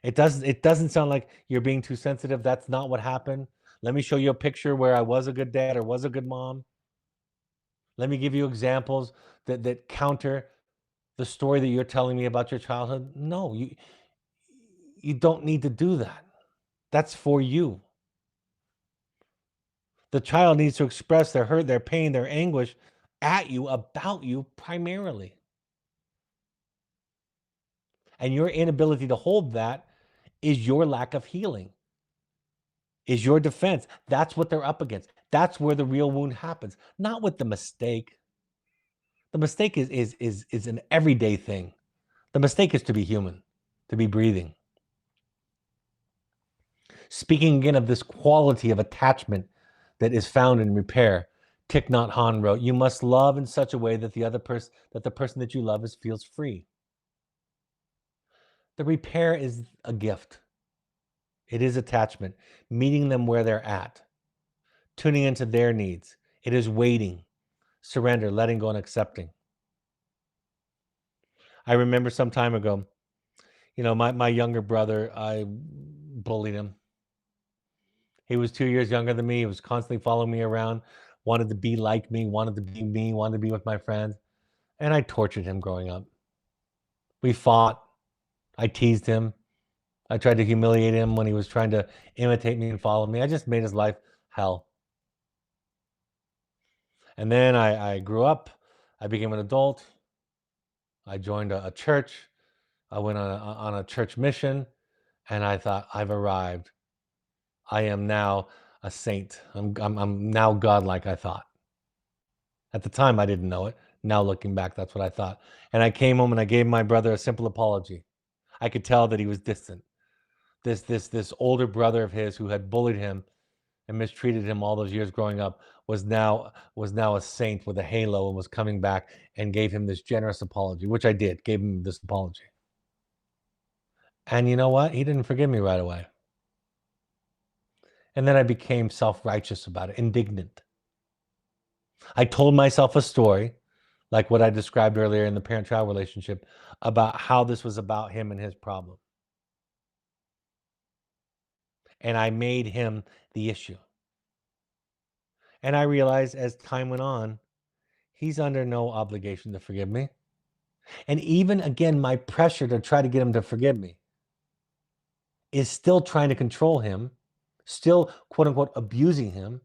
It doesn't sound like you're being too sensitive. That's not what happened. Let me show you a picture where I was a good dad or was a good mom. Let me give you examples that counter the story that you're telling me about your childhood. No, you don't need to do that. That's for you. The child needs to express their hurt, their pain, their anguish at you, about you primarily. And your inability to hold that is your lack of healing, is your defense. That's what they're up against. That's where the real wound happens, not with the mistake. The mistake is an everyday thing. The mistake is to be human, to be breathing. Speaking again of this quality of attachment that is found in repair, Thich Nhat Hanh wrote, "You must love in such a way that the person that you love feels free." The repair is a gift. It is attachment, meeting them where they're at, tuning into their needs. It is waiting, surrender, letting go, and accepting. I remember some time ago, my younger brother, I bullied him. He was 2 years younger than me. He was constantly following me around, wanted to be like me, wanted to be me, wanted to be with my friends. And I tortured him growing up. We fought. I teased him. I tried to humiliate him when he was trying to imitate me and follow me. I just made his life hell. And then I grew up. I became an adult. I joined a church. I went on a church mission. And I thought, I've arrived. I am now a saint. I'm now godlike, I thought. At the time, I didn't know it. Now looking back, that's what I thought. And I came home and I gave my brother a simple apology. I could tell that he was distant, this older brother of his who had bullied him and mistreated him all those years growing up was now a saint with a halo and was coming back and gave him this generous apology, which I did, gave him this apology. And you know what? He didn't forgive me right away. And then I became self-righteous about it, indignant. I told myself a story, like what I described earlier in the parent-child relationship, about how this was about him and his problem. And I made him the issue. And I realized as time went on, he's under no obligation to forgive me. And even again, my pressure to try to get him to forgive me is still trying to control him, still, quote unquote, abusing him.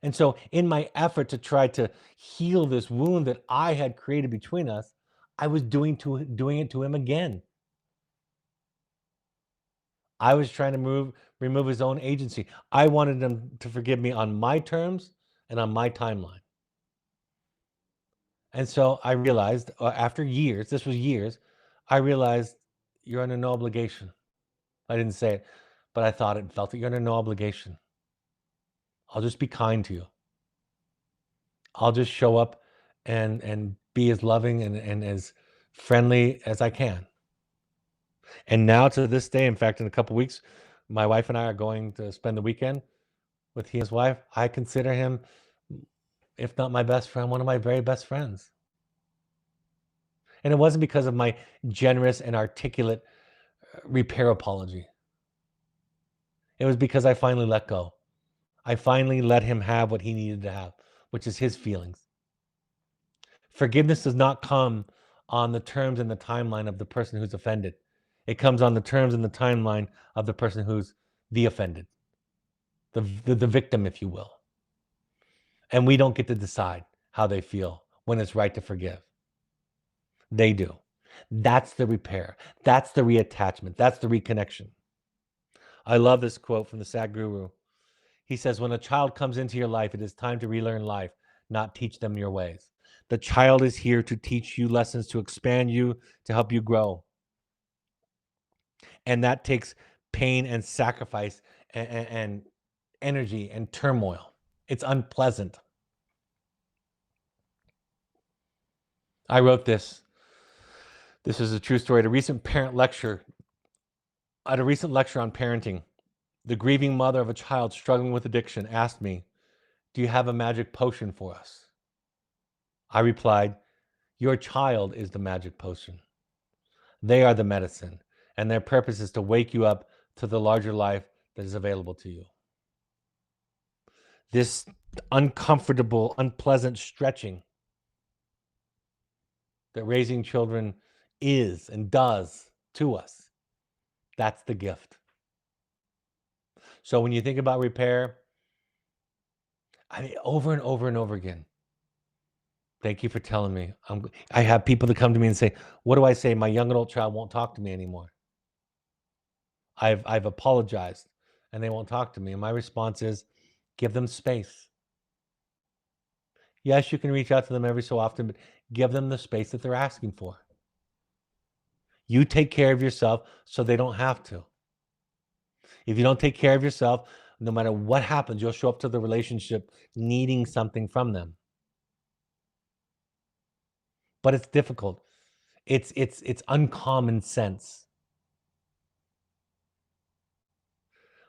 And so, in my effort to try to heal this wound that I had created between us, I was doing it to him again. I was trying to remove his own agency. I wanted him to forgive me on my terms and on my timeline. And so I realized after years, this was years, I realized you're under no obligation. I didn't say it, but I thought it and felt it. You're under no obligation. I'll just be kind to you. I'll just show up and be as loving and as friendly as I can. And now to this day, in fact, in a couple weeks, my wife and I are going to spend the weekend with he and his wife. I consider him, if not my best friend, one of my very best friends. And it wasn't because of my generous and articulate repair apology. It was because I finally let go. I finally let him have what he needed to have, which is his feelings. Forgiveness does not come on the terms and the timeline of the person who's offended. It comes on the terms and the timeline of the person who's the offended, the victim, if you will. And we don't get to decide how they feel when it's right to forgive. They do. That's the repair. That's the reattachment. That's the reconnection. I love this quote from the Sadhguru. He says, when a child comes into your life, it is time to relearn life, not teach them your ways. The child is here to teach you lessons, to expand you, to help you grow. And that takes pain and sacrifice and energy and turmoil. It's unpleasant. I wrote this. This is a true story. At a recent lecture on parenting, the grieving mother of a child struggling with addiction asked me, "Do you have a magic potion for us?" I replied, "Your child is the magic potion. They are the medicine, and their purpose is to wake you up to the larger life that is available to you." This uncomfortable, unpleasant stretching that raising children is and does to us, that's the gift. So when you think about repair, I mean, over and over and over again, thank you for telling me. I have people that come to me and say, what do I say? My young adult child won't talk to me anymore. I've apologized and they won't talk to me. And my response is, give them space. Yes, you can reach out to them every so often, but give them the space that they're asking for. You take care of yourself so they don't have to. If you don't take care of yourself, no matter what happens, you'll show up to the relationship needing something from them. But it's difficult. It's uncommon sense.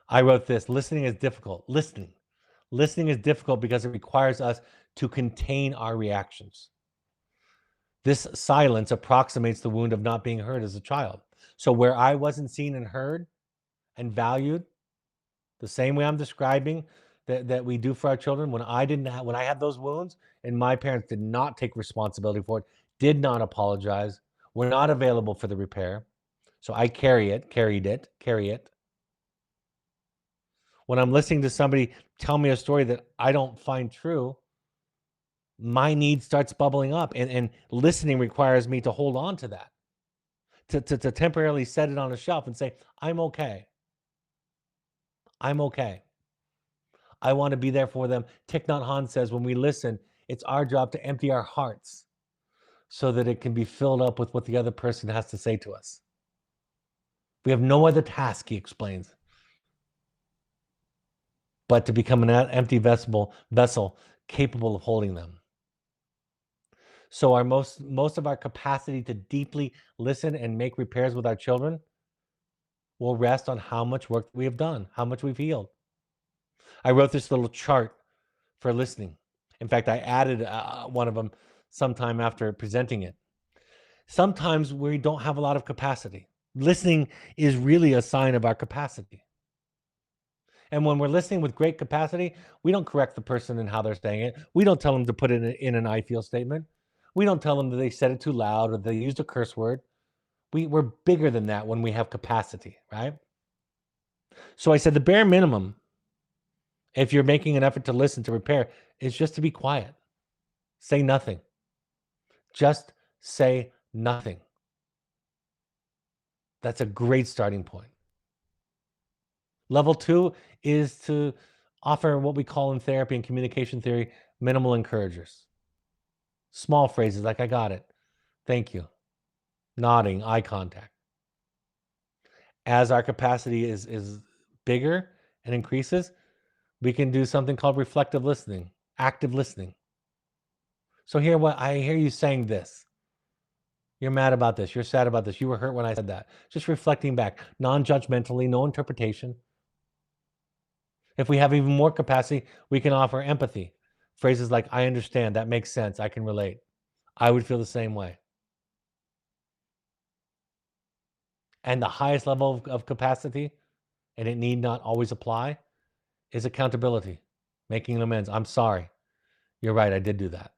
I wrote this, listening is difficult. Listening is difficult because it requires us to contain our reactions. This silence approximates the wound of not being heard as a child. So where I wasn't seen and heard and valued, the same way I'm describing that we do for our children, when I had those wounds and my parents did not take responsibility for it, did not apologize, were not available for the repair. So I carry it. When I'm listening to somebody tell me a story that I don't find true, my need starts bubbling up, and listening requires me to hold on to that, to temporarily set it on a shelf and say, I'm okay. I'm okay. I want to be there for them. Thich Nhat Hanh says, when we listen, it's our job to empty our hearts so that it can be filled up with what the other person has to say to us. We have no other task, he explains, but to become an empty vessel capable of holding them. So our most of our capacity to deeply listen and make repairs with our children will rest on how much work we have done, how much we've healed. I wrote this little chart for listening. In fact, I added one of them sometime after presenting it. Sometimes we don't have a lot of capacity. Listening is really a sign of our capacity. And when we're listening with great capacity, we don't correct the person in how they're saying it. We don't tell them to put it in an I feel statement. We don't tell them that they said it too loud or they used a curse word. We're bigger than that when we have capacity, right? So I said the bare minimum, if you're making an effort to listen, to repair, is just to be quiet. Say nothing. Just say nothing. That's a great starting point. Level 2 is to offer what we call in therapy and communication theory minimal encouragers. Small phrases like, I got it. Thank you. Nodding, eye contact. As our capacity is bigger and increases, we can do something called reflective listening, active listening. So here, what I hear you saying this. You're mad about this. You're sad about this. You were hurt when I said that. Just reflecting back, non-judgmentally, no interpretation. If we have even more capacity, we can offer empathy. Phrases like, I understand, that makes sense, I can relate. I would feel the same way. And the highest level of capacity, and it need not always apply, is accountability, making amends. I'm sorry. You're right, I did do that.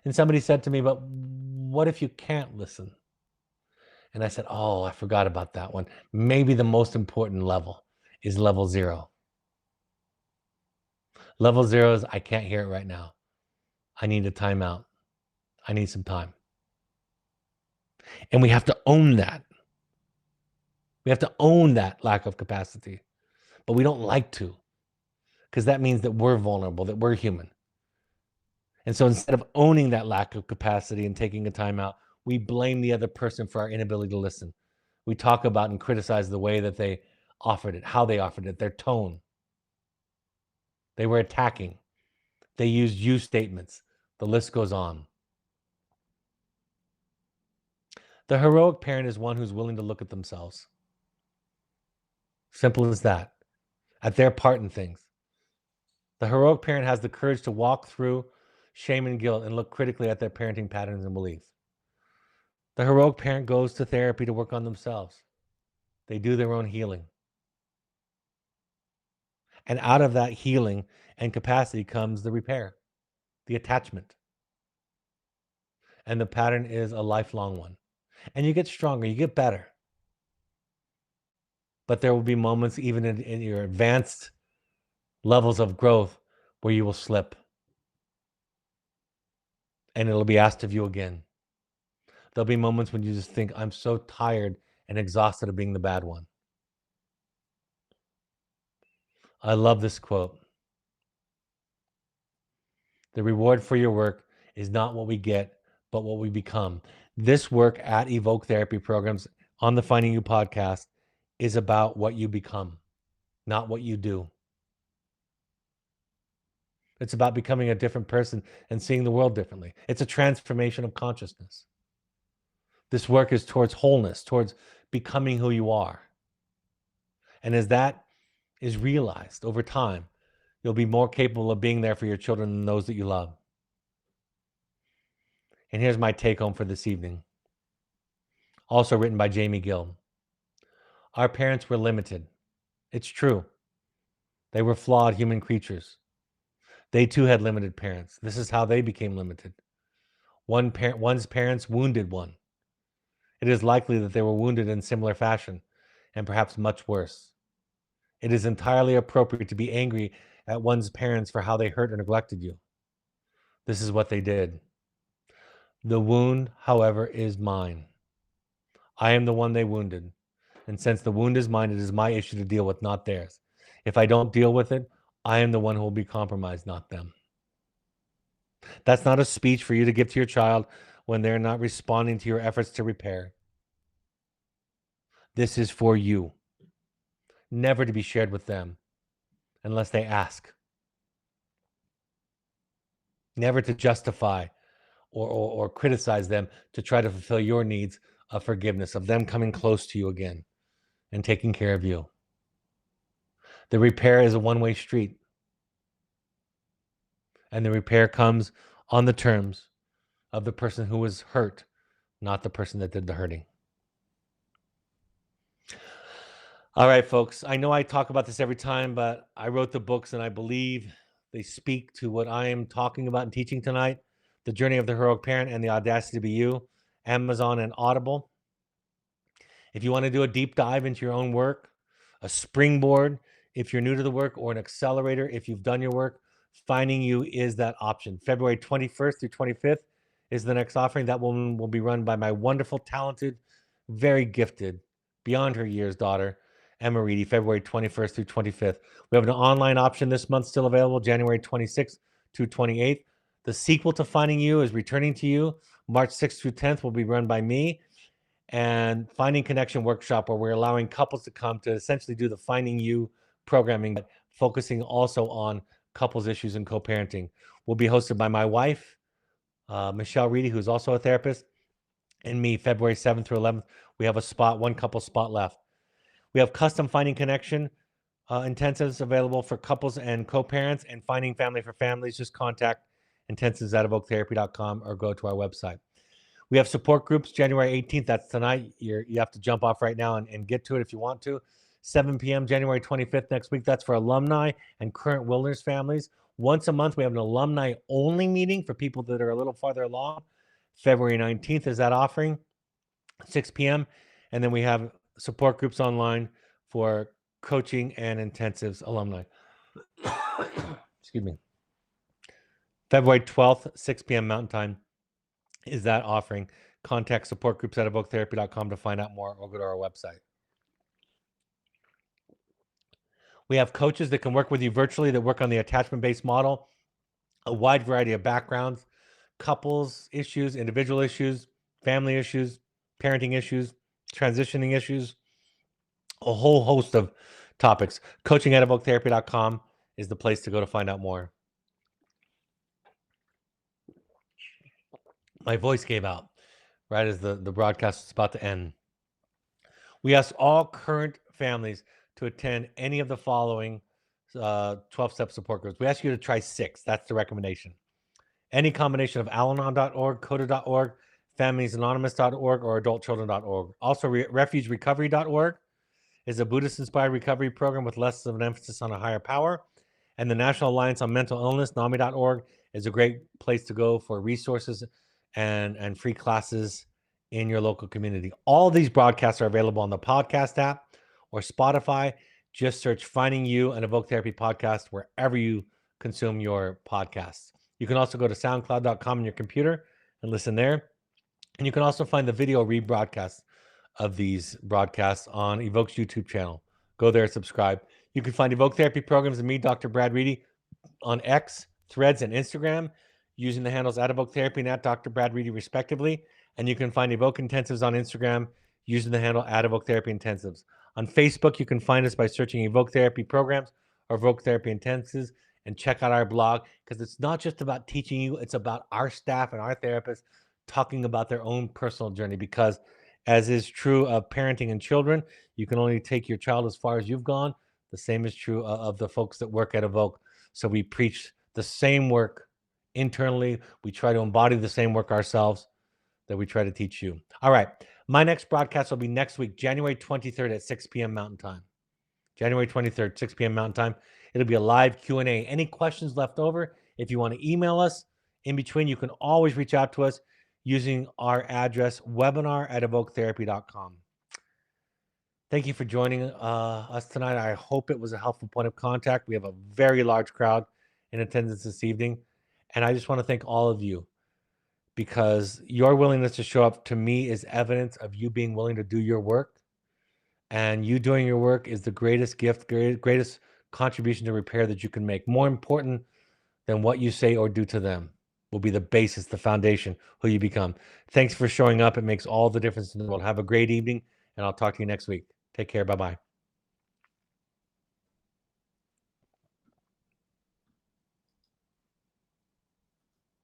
And somebody said to me, but what if you can't listen? And I said, oh, I forgot about that one. Maybe the most important level is level 0. Level 0 is, I can't hear it right now. I need a timeout. I need some time. And we have to own that. We have to own that lack of capacity. But we don't like to, because that means that we're vulnerable, that we're human. And so instead of owning that lack of capacity and taking a timeout, we blame the other person for our inability to listen. We talk about and criticize the way that they offered it, how they offered it, their tone. They were attacking. They used you statements. The list goes on. The heroic parent is one who's willing to look at themselves. Simple as that. At their part in things. The heroic parent has the courage to walk through shame and guilt and look critically at their parenting patterns and beliefs. The heroic parent goes to therapy to work on themselves. They do their own healing. And out of that healing and capacity comes the repair, the attachment. And the pattern is a lifelong one. And you get stronger, you get better. But there will be moments, even in your advanced levels of growth, where you will slip. And it'll be asked of you again. There'll be moments when you just think, I'm so tired and exhausted of being the bad one. I love this quote. The reward for your work is not what we get, but what we become. This work at Evoke Therapy Programs on the Finding You podcast is about what you become, not what you do. It's about becoming a different person and seeing the world differently. It's a transformation of consciousness. This work is towards wholeness, towards becoming who you are. And as that is realized over time, you'll be more capable of being there for your children than those that you love. And here's my take home for this evening. Also written by Jamie Gill. Our parents were limited. It's true. They were flawed human creatures. They too had limited parents. This is how they became limited. One's parents wounded one. It is likely that they were wounded in similar fashion, and perhaps much worse. It is entirely appropriate to be angry at one's parents for how they hurt or neglected you. This is what they did. The wound, however, is mine. I am the one they wounded. And since the wound is mine, it is my issue to deal with, not theirs. If I don't deal with it, I am the one who will be compromised, not them. That's not a speech for you to give to your child when they're not responding to your efforts to repair. This is for you, never to be shared with them unless they ask, never to justify or criticize them to try to fulfill your needs of forgiveness, of them coming close to you again and taking care of you. The repair is a one-way street. And the repair comes on the terms of the person who was hurt, not the person that did the hurting. All right, folks. I know I talk about this every time, but I wrote the books and I believe they speak to what I am talking about and teaching tonight. The Journey of the Heroic Parent and the Audacity to Be You, Amazon and Audible. If you want to do a deep dive into your own work, a springboard if you're new to the work, or an accelerator if you've done your work, Finding You is that option. February 21st through 25th is the next offering. That one will be run by my wonderful, talented, very gifted, beyond her years daughter, Emma Reedy, February 21st through 25th. We have an online option this month still available, January 26th to 28th. The sequel to Finding You is Returning to You, March 6th through 10th, will be run by me. And Finding Connection Workshop, where we're allowing couples to come to essentially do the Finding You programming, but focusing also on couples issues and co-parenting, will be hosted by my wife, Michelle Reedy, who's also a therapist, and me, February 7th through 11th. We have a spot, one couple spot left. We have custom Finding Connection intensives available for couples and co-parents, and Finding Family for families. Just contact intensives@evoketherapy.com or go to our website. We have support groups January 18th. That's tonight. You have to jump off right now and get to it if you want to. 7 p.m. January 25th next week. That's for alumni and current wilderness families. Once a month, we have an alumni-only meeting for people that are a little farther along. February 19th is that offering, 6 p.m. And then we have support groups online for coaching and intensives alumni. Excuse me. February 12th, 6 p.m. Mountain Time is that offering. Contact support groups at evoketherapy.com to find out more, or go to our website. We have coaches that can work with you virtually that work on the attachment-based model, a wide variety of backgrounds, couples issues, individual issues, family issues, parenting issues, transitioning issues, a whole host of topics. Coaching at evoketherapy.com is the place to go to find out more. My voice gave out right as the broadcast was about to end. We ask all current families to attend any of the following 12-step support groups. We ask you to try 6. That's the recommendation. Any combination of Al-Anon.org, CODA.org, FamiliesAnonymous.org, or AdultChildren.org. Also, RefugeRecovery.org is a Buddhist-inspired recovery program with less of an emphasis on a higher power. And the National Alliance on Mental Illness, NAMI.org, is a great place to go for resources and free classes in your local community. All these broadcasts are available on the podcast app or Spotify. Just search Finding You and Evoke Therapy Podcast wherever you consume your podcasts. You can also go to soundcloud.com on your computer and listen there. And you can also find the video rebroadcast of these broadcasts on Evoke's YouTube channel. Go there and subscribe. You can find Evoke Therapy programs and me, Dr. Brad Reedy, on X, Threads, and Instagram using the handles at Evoke Therapy and at Dr. Brad Reedy, respectively. And you can find Evoke Intensives on Instagram using the handle at Evoke Therapy Intensives. On Facebook, you can find us by searching Evoke Therapy Programs or Evoke Therapy Intensives, and check out our blog, because it's not just about teaching you, it's about our staff and our therapists talking about their own personal journey, because as is true of parenting and children, you can only take your child as far as you've gone. The same is true of the folks that work at Evoke. So we preach the same work internally. We try to embody the same work ourselves that we try to teach you. All right. My next broadcast will be next week, January 23rd at 6 p.m. Mountain Time. January 23rd, 6 p.m. Mountain Time. It'll be a live Q&A. Any questions left over, if you want to email us in between, you can always reach out to us using our address, webinar@evoketherapy.com. Thank you for joining us tonight. I hope it was a helpful point of contact. We have a very large crowd in attendance this evening. And I just want to thank all of you, because your willingness to show up to me is evidence of you being willing to do your work. And you doing your work is the greatest gift, greatest contribution to repair that you can make. More important than what you say or do to them will be the basis, the foundation, who you become. Thanks for showing up. It makes all the difference in the world. Have a great evening, and I'll talk to you next week. Take care. Bye bye.